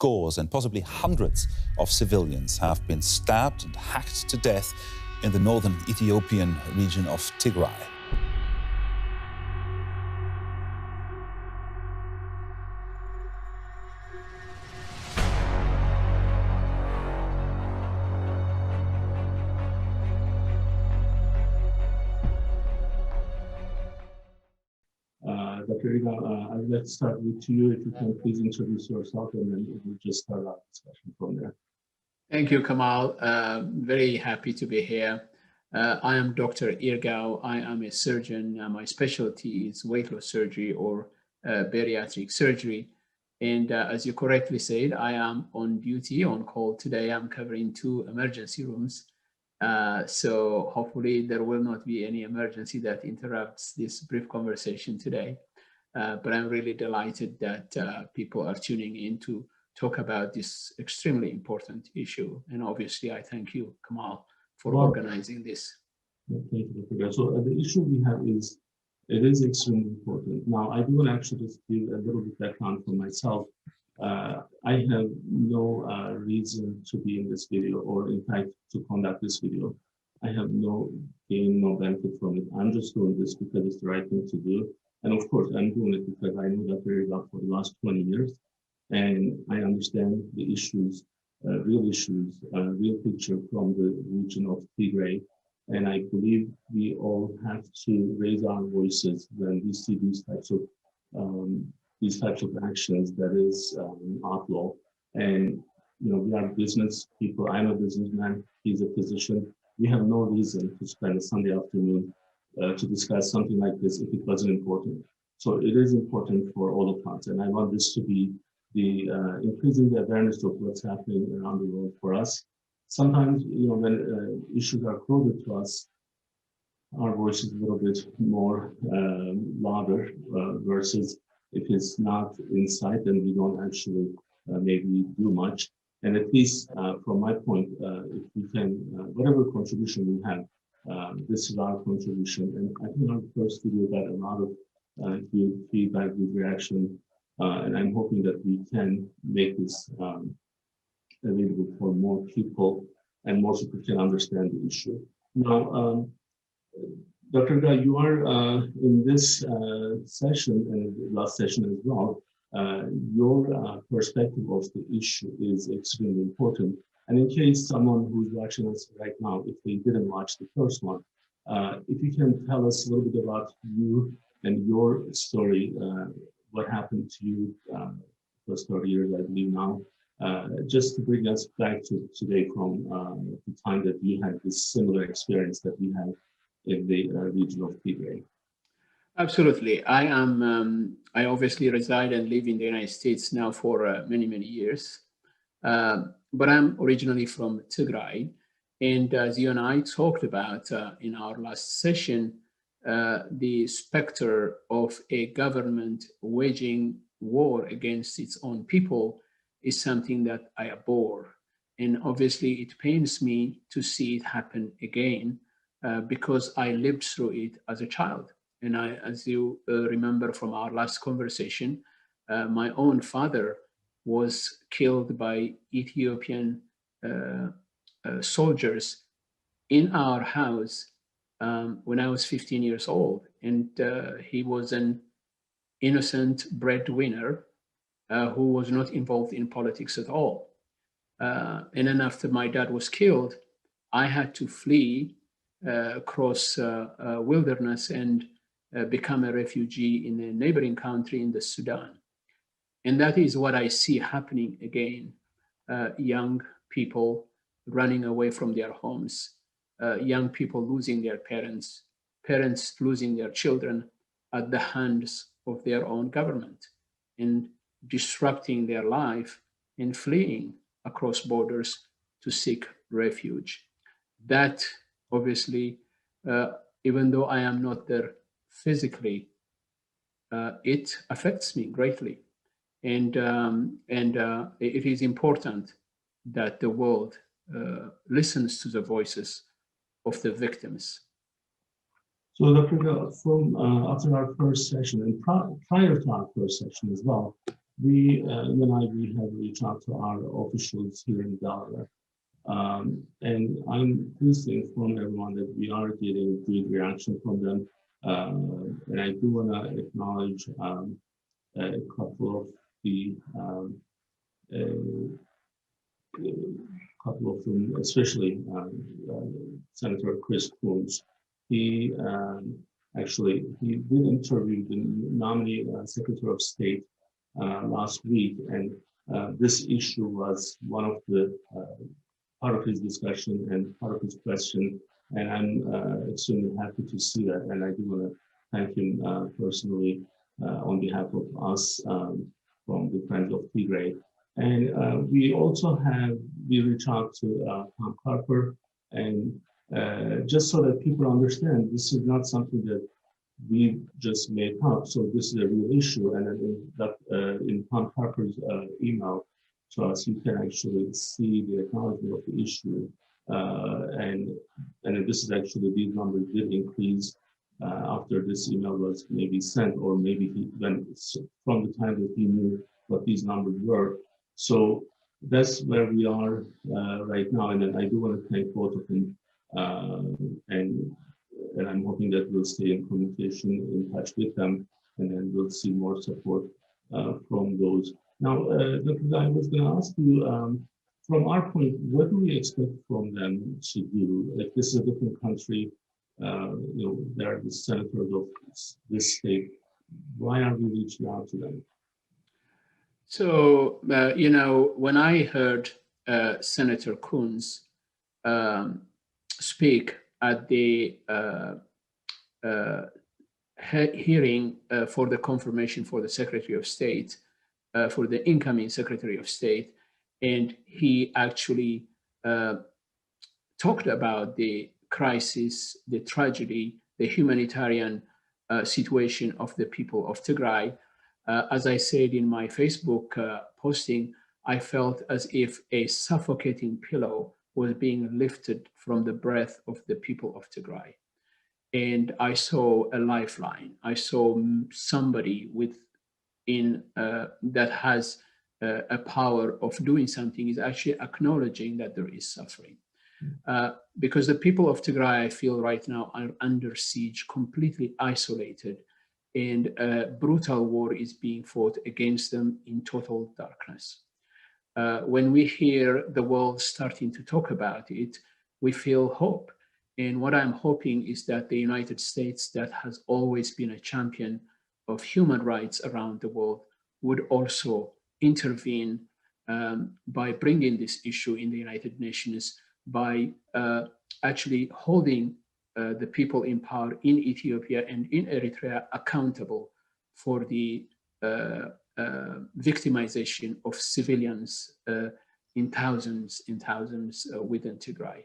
scores and possibly hundreds of civilians have been stabbed and hacked to death in the northern Ethiopian region of Tigray. Dr. Riga, I would like to start with you. If you can please introduce yourself, and then we'll just start our discussion from there. Thank you, Kamal. Very happy to be here. I am Dr. Irgao. I am a surgeon. My specialty is weight loss surgery or bariatric surgery. And as you correctly said, I am on duty, on call today. I'm covering 2 emergency rooms. So hopefully there will not be any emergency that interrupts this brief conversation today. But I'm really delighted that people are tuning in to talk about this extremely important issue. And obviously, I thank you, Kamal, for organizing this. Thank you, Dr. So the issue we have is, it is extremely important. Now, I do want to actually just give a little bit background for myself. I have no reason to be in this video, or in fact, to conduct this video. I have no gain, no benefit from it. I'm just doing this because it's the right thing to do. And of course, I'm doing it because I know that very well for the last 20 years. And I understand the issues, real picture from the region of Tigray. And I believe we all have to raise our voices when we see these types of actions that is outlaw. And we are business people. I'm a businessman. He's a physician. We have no reason to spend a Sunday afternoon to discuss something like this if it wasn't important. So it is important for all of us, and I want this to be the increasing the awareness of what's happening around the world for us. Sometimes, when issues are closer to us, our voice is a little bit more louder versus if it's not in sight, then we don't actually maybe do much. And at least from my point, if we can, whatever contribution we have, this is our contribution. And I think our first video got a lot of good feedback, good reaction, and I'm hoping that we can make this available for more people and more people can understand the issue. Now, Dr. Guy, you are in this session and the last session as well. Your perspective of the issue is extremely important. And in case someone who's watching us right now, if they didn't watch the first one, if you can tell us a little bit about you and your story, what happened to you for 30 years, I believe now, just to bring us back to today from the time that you had this similar experience that we had in the region of Tigray. Absolutely. I obviously reside and live in the United States now for many, many years. But I'm originally from Tigray. And as you and I talked about in our last session, the specter of a government waging war against its own people is something that I abhor. And obviously it pains me to see it happen again because I lived through it as a child. And as you remember from our last conversation, my own father was killed by Ethiopian soldiers in our house when I was 15 years old. And he was an innocent breadwinner who was not involved in politics at all. And then after my dad was killed, I had to flee across wilderness and become a refugee in a neighboring country in the Sudan. And that is what I see happening again. Young people running away from their homes, young people losing their parents, parents losing their children at the hands of their own government and disrupting their life and fleeing across borders to seek refuge. That obviously, even though I am not there physically, it affects me greatly. And it is important that the world listens to the voices of the victims. So, Dr. From after our first session and prior to our first session as well, we have reached out to our officials here in Delaware. And I'm pleased to inform everyone that we are getting good reaction from them. And I do want to acknowledge a couple of the couple of them, especially Senator Chris Coons. He he did interview the nominee Secretary of State last week, and this issue was one of the part of his discussion and part of his question, and I'm extremely happy to see that, and I do want to thank him personally on behalf of us from the Friends of Tigray. And we also reach out to Tom Carper, and just so that people understand, this is not something that we just made up. So this is a real issue, and in Tom Carper's email to us, you can actually see the acknowledgement of the issue, and this is actually, these numbers did increase after this email was maybe sent, or maybe from the time that he knew what these numbers were. So that's where we are right now, and then I do want to thank both of them, and I'm hoping that we'll stay in communication, in touch with them, and then we'll see more support from those. Now, Dr. Guy, I was going to ask you, from our point, what do we expect from them to do? If this is a different country, they're the senators of this state, why are we reaching out to them? So, when I heard Senator Coons speak at the hearing for the confirmation for the Secretary of State, for the incoming Secretary of State, and he actually talked about the crisis, the tragedy, the humanitarian situation of the people of Tigray. As I said in my Facebook posting, I felt as if a suffocating pillow was being lifted from the breath of the people of Tigray. And I saw a lifeline. I saw somebody that has a power of doing something, is actually acknowledging that there is suffering. Because the people of Tigray, I feel right now, are under siege, completely isolated, and a brutal war is being fought against them in total darkness. When we hear the world starting to talk about it, we feel hope. And what I'm hoping is that the United States, that has always been a champion of human rights around the world, would also intervene by bringing this issue in the United Nations, by actually holding the people in power in Ethiopia and in Eritrea accountable for the victimization of civilians in thousands within Tigray.